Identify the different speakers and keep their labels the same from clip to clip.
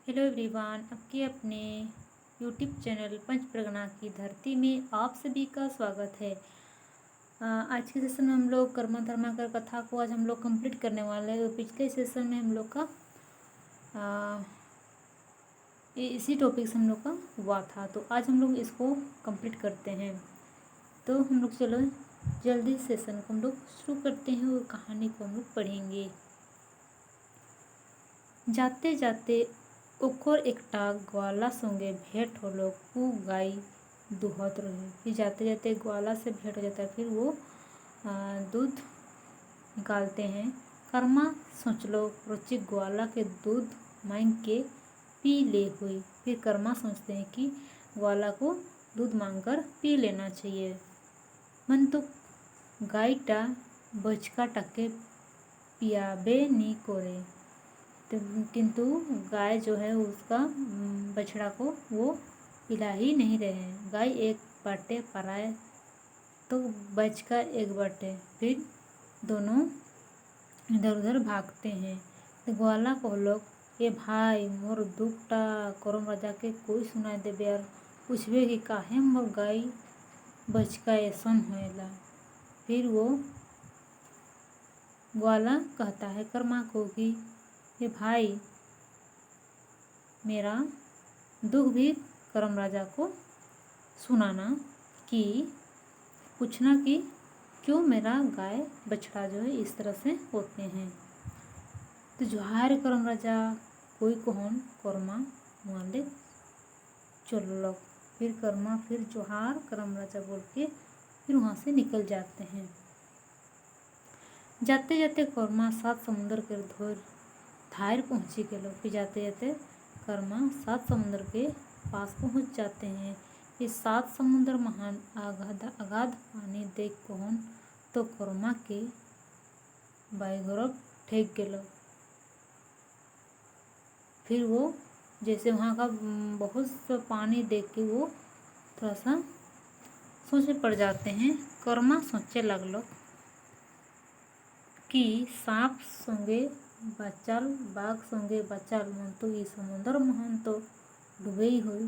Speaker 1: Hello everyone, आपके अपने YouTube channel पंच परगना की धरती में आप सभी का स्वागत है। आज के सेशन में हम लोग कर्मा धर्मा कर कथा को आज हम लोग कंप्लीट करने वाले हैं। तो पिछले सेशन में हम लोग का इसी टॉपिक से हम लोग का हुआ था, तो आज हम लोग इसको कंप्लीट करते हैं। तो हम लोग चलो जल्दी सेशन को हम लोग शुरू करते हैं और कहानी को हम लोग पढ़ेंगे। जाते जाते ओकर एकटा ग्वाला संगे भेंट होलो। वो गाय दूहत रहे। फिर जाते जाते ग्वाला से भेंट हो जाता है। फिर वो दूध निकालते हैं। कर्मा सोचलो रुचि ग्वाला के दूध मांग के पी ले हुई। फिर कर्मा सोचते हैं कि ग्वाला को दूध मांगकर पी लेना चाहिए। मन तो गायटा बचका टाके पियाबे नी करे, किंतु गाय जो है उसका बछड़ा को वो पिला ही नहीं रहे हैं। गाय एक बाटे पराए तो बचका एक बाटे, फिर दोनों इधर उधर भागते हैं। तो ग्वाला को लोग ए भाई मोर दुखटा करम राजा के कोई सुनाई देबे और पूछबे कि काहे मोर गाय बचका ऐसन होएला। फिर वो ग्वाला कहता है कर्मा को कि ये भाई मेरा दुख भी करम राजा को सुनाना, कि पूछना कि क्यों मेरा गाय बछड़ा जो है इस तरह से होते हैं। तो जोहार करम राजा कोई कौन कर्मा माले चलो। फिर कर्मा फिर जोहार करम राजा बोल के फिर वहाँ से निकल जाते हैं। जाते जाते कर्मा 7 समुंदर के धोर थायर पहुँची के लोग। फिर जाते जाते कर्मा 7 समुंदर के पास पहुँच जाते हैं। ये 7 समुंदर महान अगाध पानी देख कौन तो कर्मा के बाईगरब ठेक गेलो। फिर वो जैसे वहाँ का बहुत सा पानी देख के वो थोड़ा सा सोच में पड़ जाते हैं। कर्मा सोचे लगलो कि सांप संगे बचाल बाघ संगे बचाल मन तो ये समुंदर महान तो डूबे ही हुई।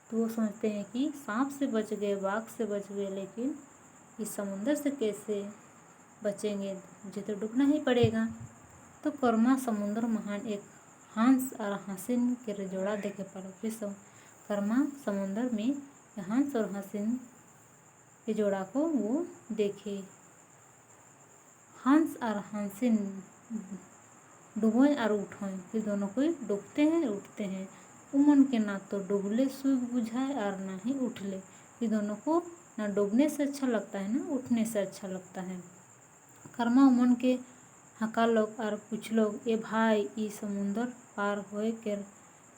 Speaker 1: तो वो सोचते हैं कि सांप से बच गए, बाघ से बच गए, लेकिन इस समुंदर से कैसे बचेंगे, मुझे तो डूबना ही पड़ेगा। तो कर्मा समुंदर महान एक हंस और हंसिन के जोड़ा देखे पड़ो। फिर कर्मा समुंदर में हंस और हंसिन के जोड़ा को वो देखे। हंस और हंसिन डूबे और उठे। फिर दोनों कोई डूबते हैं उठते हैं। उमन के ना तो डूबले सुख बुझाए और ना ही उठले। फिर दोनों को ना डूबने से अच्छा लगता है ना उठने से अच्छा लगता है। कर्मा उमन के हका लोग और पूछ लोग ए भाई ई समुंदर पार होए के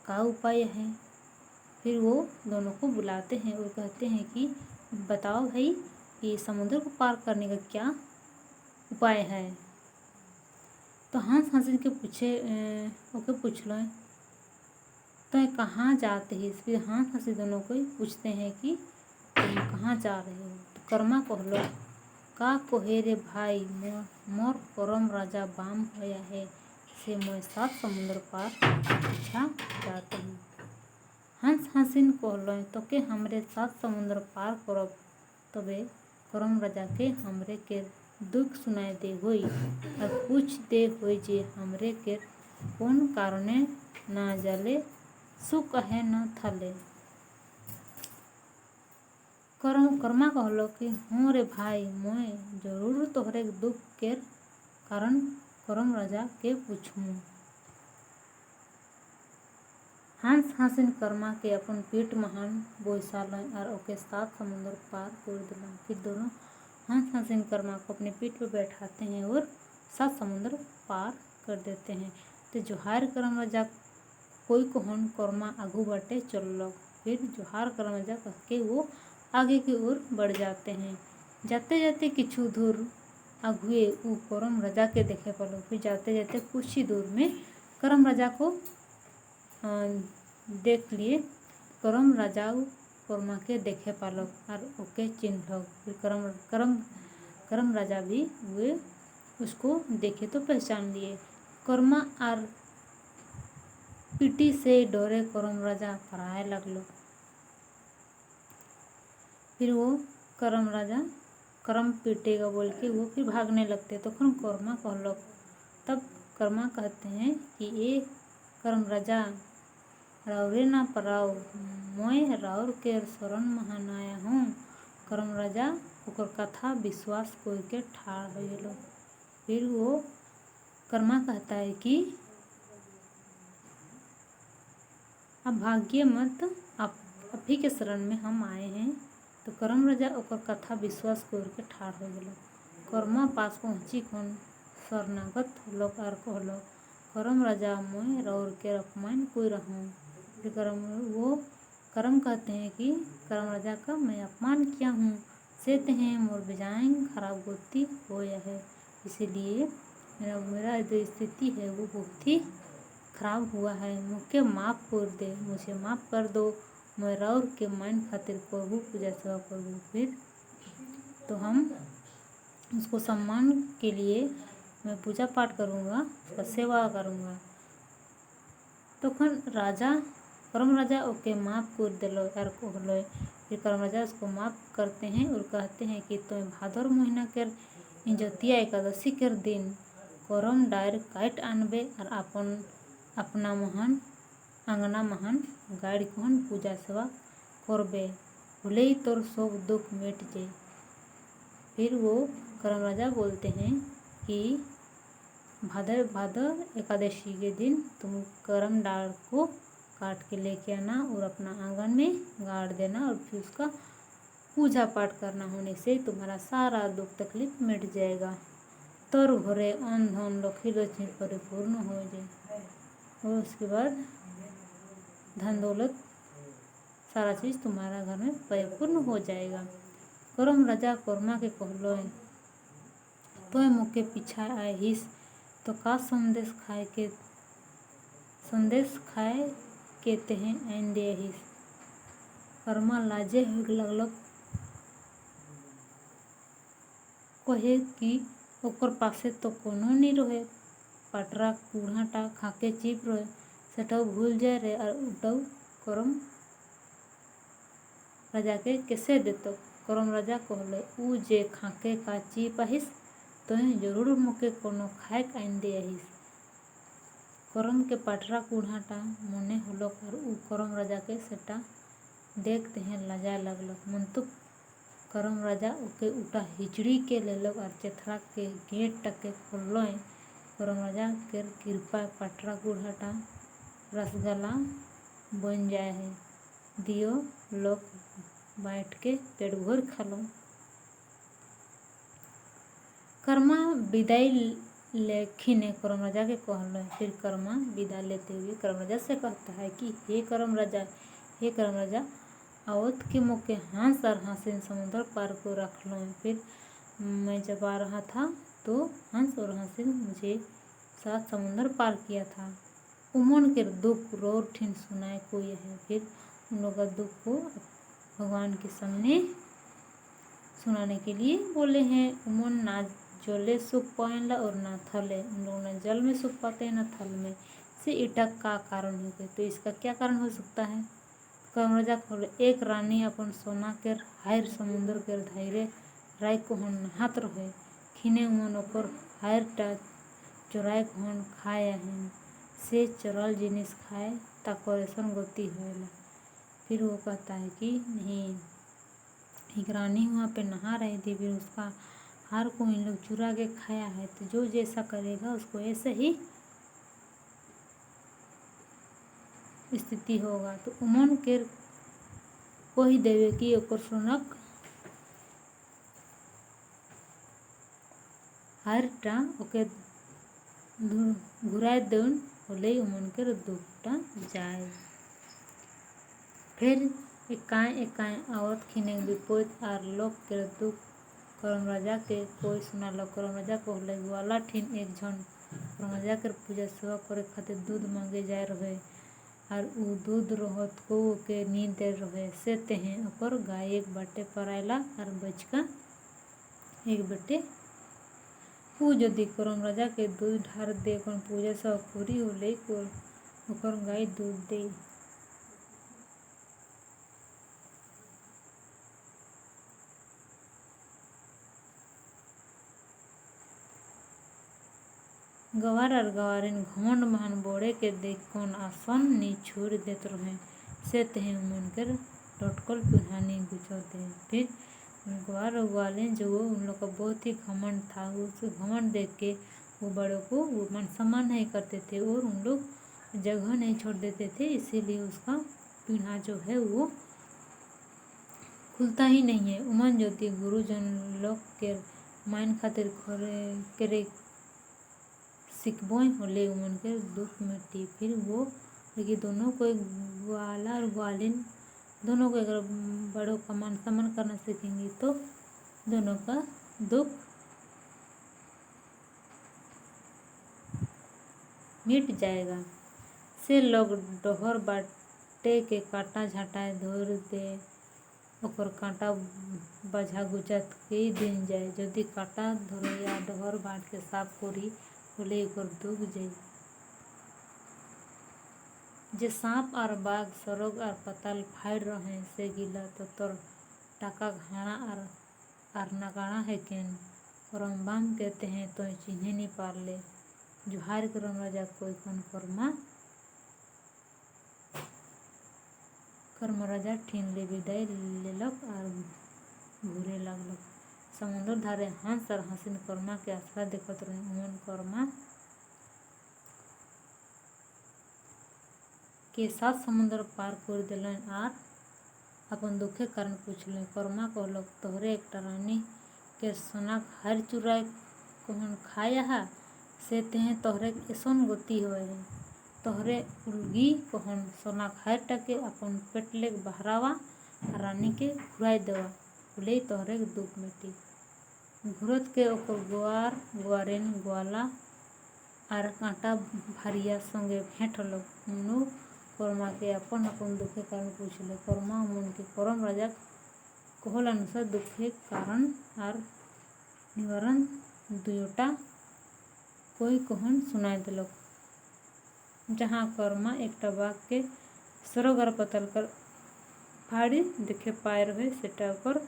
Speaker 1: का उपाय है। फिर वो दोनों को बुलाते हैं और कहते हैं कि बताओ भाई ये समुंदर को पार करने का क्या उपाय है। तो हंस हंसिन के पूछ लो तो कहाँ जाते हैं। फिर हंस हंसी दोनों को पूछते हैं कि तुम कहाँ जा रहे हो। तो कर्मा कहलो का कोहे रे भाई मोर करम राजा बाम होया है से मैं 7 समुंदर पार पीछा जाते हैं। हंस हंसिन कहलो तो के हमरे 7 समुंदर पार करब तबे करम राजा के हमरे के दुख सुनाए दे होई और पूछ दे होई जे हमरे के कौन कारणे ना जले सुख है न थले। कर्मा कहलो कि हाँ रे भाई मैं जरूर तोहरे दुख के कारण करम राजा के पूछूं। हंस हंसिन कर्मा के अपन पीठ महान बोसाल और ओके 7 समुंदर पार कर दिलन। फिर दोनों हंस हंसिन कर्मा को अपने पीठ पर बैठाते हैं और 7 समुंदर पार कर देते हैं। तो जोहार करम राजा कोई कोहन कर्मा आगू बढ़ते चल लो। फिर जोहार करम राजा कह के वो आगे की ओर बढ़ जाते हैं। जाते जाते किछु दूर आगुए वो करम राजा के देखे पड़ो। फिर जाते जाते कुछ ही दूर में करम राजा को देख लिए। करम राजा कर्मा के देखे पालो और ओके चिन्ह। फिर करम राजा भी वे उसको देखे तो पहचान लिए। कर्मा और पीटी से डरे करम राजा पराए लगलो। फिर वो करम राजा करम पीटेगा बोल के वो फिर भागने लगते। तो कर्मा कहलो। तब कर्मा कहते हैं कि ये करम राजा राउरे ना पराओ, मैं राउर के शरण महान आया हूँ। करम राजा ओकर कथा विश्वास करके ठाड़ हो गलो। फिर वो कर्मा कहता है कि अब भाग्य मत, आप ही के शरण में हम आए हैं। तो करम राजा ओकर कथा विश्वास करके ठाड़ हो गलो। कर्मा पास पहुँची कौन शरणागत लोग आर कहलो, करम राजा मैं राउर के अपमान कोई रहूँ। फिर करम कहते हैं कि करम राजा का मैं अपमान किया हूँ, सेते हैं मोर बेजाएं खराब गोती होया है, इसीलिए मेरा जो स्थिति है वो बहुत ही खराब हुआ है। मुझे माफ़ कर दे, मुझे माफ़ कर दो, मैं राउर के मान खातिर करबू पूजा सेवा करबू। फिर तो हम उसको सम्मान के लिए मैं पूजा पाठ करूँगा, उसका सेवा करूँगा। तो राजा करम राजा ओके माफ़ कर दिलो यार कहलो। फिर करम राजा उसको माफ़ करते हैं और कहते हैं कि तुम्हें भादर महीना के इंजतिया एकादशी के दिन करम डायर काट आनबे और अपना महान आंगना महान गाड़ी कहन पूजा सेवा करबे, भले ही तोर सब दुख मिट जाए। फिर वो करम राजा बोलते हैं कि भादर एकादशी के दिन तुम करम डाल को काट के लेके आना और अपना आंगन में गाड़ देना और फिर उसका पूजा पाठ करना, होने से तुम्हारा सारा दुख तकलीफ मिट जाएगा। तोर घरे अन्न धन लक्ष्मी लक्ष्मी परिपूर्ण हो जाए और उसके बाद धन दौलत सारा चीज़ तुम्हारा घर में परिपूर्ण हो जाएगा। करम राजा कर्मा के कहलो तो मुके पीछा आए हिस तो का संदेश खाए के तेहे आइन दे हिस। कर्मा लाजे हो लगलो, कहे कि ओकर पासे तो कोनो नहीं रहे, पाटरा कूढ़ाटा खाके चिप रहे, सेटाও भूल जाए रे और उठाओ करम राजा के कैसे देतो। करम राजा कहले उ जे खाके का चिप आहिस तो जरूर मोके कोनो खाए आइन दे आहिस। करम के पाटरा कूढ़ाटा मने होलो और उ करम राजा के सेटा देखते हैं लजा लगलो। मंतुक करम राजा ओके उठा हिचड़ी के लेलो और चेथरा के गेट टके खोलो। करम राजा के कृपा पाटरा कूढ़ाटा रसगला बन जाए है, दियो लोग बैठ के पेट भर खा लो। कर्मा विदाई लेखिने करम राजा के कहलो। फिर कर्मा विदा लेते हुए करम राजा से कहता है कि हे करम राजा आवत के मौके हंस और हंसिन समुद्र पार को रख लो। फिर मैं जब आ रहा था तो हंस और हंसिन मुझे साथ समुद्र पार किया था। उमन के दुख रोर ठिन सुनाए कोई है। फिर उन लोग का दुख को भगवान के सामने सुनाने के लिए बोले हैं। उमन ना जले सुख पाएला और ना थले, उन लोग ना जल में सुख पाते हैं ना थल में, से इटक का कारण हो गए। तो इसका क्या कारण हो सकता है। करम राजा खोले एक रानी अपन सोना के हायर समुद्र के धायरे राय कोहन नहात रहे, खिने उमन ओकर हायर टा चोराय कोहन खाए हैं, से चरल जिनिस खाए ताकर ऐसन गति होएला। फिर वो कहता है कि नहीं, एक रानी वहाँ पे नहा रही थी, फिर उसका हार को इन लोग चुरा के खाया है, तो जो जैसा करेगा उसको ऐसे ही स्थिति होगा। तो उमन के कही देवे कि ओकर सोनक हारटा ओके घुराए देन होले उमन के दुखटा जाए। फिर एकाएं आवत खिने विपद आर लोग के दुख करम राजा के कोई सुनालो। करम राजा कहले ग्वाला ठिन एक झन करम राजा के पूजा सेवा करे खातिर दूध मांगे जाए रहे और उ दूध रहत को के नींद दे रहे, से तेहे ओकर गाय एक बाटे परायला और बचका एक बेटे। उ यदि करम राजा के दूध ढार दे पूजा सेवा पूरी होले ओकर गाय दूध दे। गवार और गवारिन घमंड महान बोड़े के देख कौन आसन नी छोड़ देत रहे से तेहे उमन कर लटकल पिन्हानी गुचौते हैं। फिर गवार और ग्वालिन जो उन लोग का बहुत ही घमंड था, उस घमंड देख के वो बड़ों को वो मान सम्मान नहीं करते थे और उन लोग जगह नहीं छोड़ देते थे, इसीलिए उसका पिन्हा जो है वो खुलता ही नहीं है। उमन ज्योति गुरुजन लोग के माइन खातिर खरे करे सिकबोई होले उमन के दुख मिट्टी। फिर वो लेकिन दोनों को ग्वाला और ग्वालिन दोनों को अगर बड़ों का मान सम्मान करना सीखेंगी तो दोनों का दुख मिट जाएगा। से लोग डोहर बाटे के काटा झाटाए धोर दे ओकर कांटा बझा गुचत कई दिन जाए। यदि काटा धोरैया डोहर बाट के साफ करी होले ओकर दुख जाई। जे सांप और बाघ सरोग और पताल फाड़ रहे से गिला तो तोर टाका घाना और नगाड़ा है केन करम्बाम कहते हैं तो चिन्हे नहीं पार ले। जुहार करम राजा कोई कौन कर्म राजा ठीन ले विदाई लेलक और घूरे लगलक। समुद्र धारे हंस और हसीन कर्मा के आसरा देखत रहे। उमन कर्मा के साथ समुद्र पार कर दिलन और अपन दुखे कारण पूछले। कर्मा कहलक तोहरे एक रानी के सोना हर चुराए कहन खाया से तेहे तोहरे ऐसन गति हुए है। तोहरे उलगी कहन सोना खाए टके अपन पेट ले बहरावा रानी के घुराई देवा बोले तोहरे दुख मिटी। घुरत के ओकर ग्वार ग्वारिन ग्वाला और कांटा भारिया संगे भेंट हलक। उनु कर्मा के अपन अपन दुखे कारण पूछले। कर्मा उमन के करम राजा कहल अनुसार दुखे कारण और निवारण दुयोटा कोई कहन सुनाई दिलक। जहाँ कर्मा एकटा बाघ के सरग और पतल कर फाड़ी देखे पाए रहे सेटा ओकर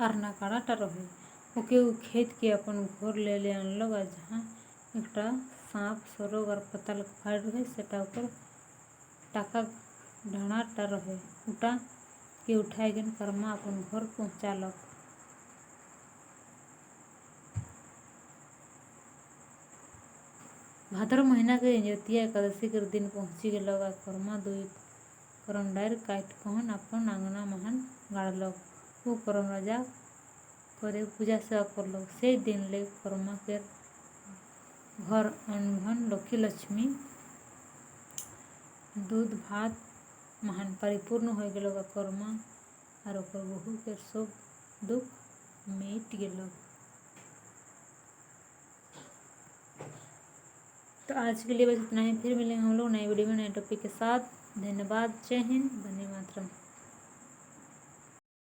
Speaker 1: आरना काड़ाटा रहे। ओके उ खेत के अपन घर ले आनलक और जहाँ एकटा सांप सरग और पताल फाड़ रहे सेटा ओकर टाका ढाणाटा रहे। उठा के उठाए गन कर्मा अपन घर पहुँचालक। भाद्र महीना के इंजोतिया एकादशी के दिन पहुँची गेलक आ कर्मा दुई करम डायर काट कहन अपन आंगना महान गाड़लक। वो करम राजा करे पूजा सेवा करलक। से दिन ले कर्मा के घर अनघन लखी लक्ष्मी दूध भात महान परिपूर्ण हो गेलक। कर्मा और ओकर बहू के सब दुख मिट गेलक। तो आज के लिए बस इतना ही। फिर मिलेंगे हम लोग नए वीडियो में नए टॉपिक के साथ। धन्यवाद। जय हिंद। वंदे मातरम।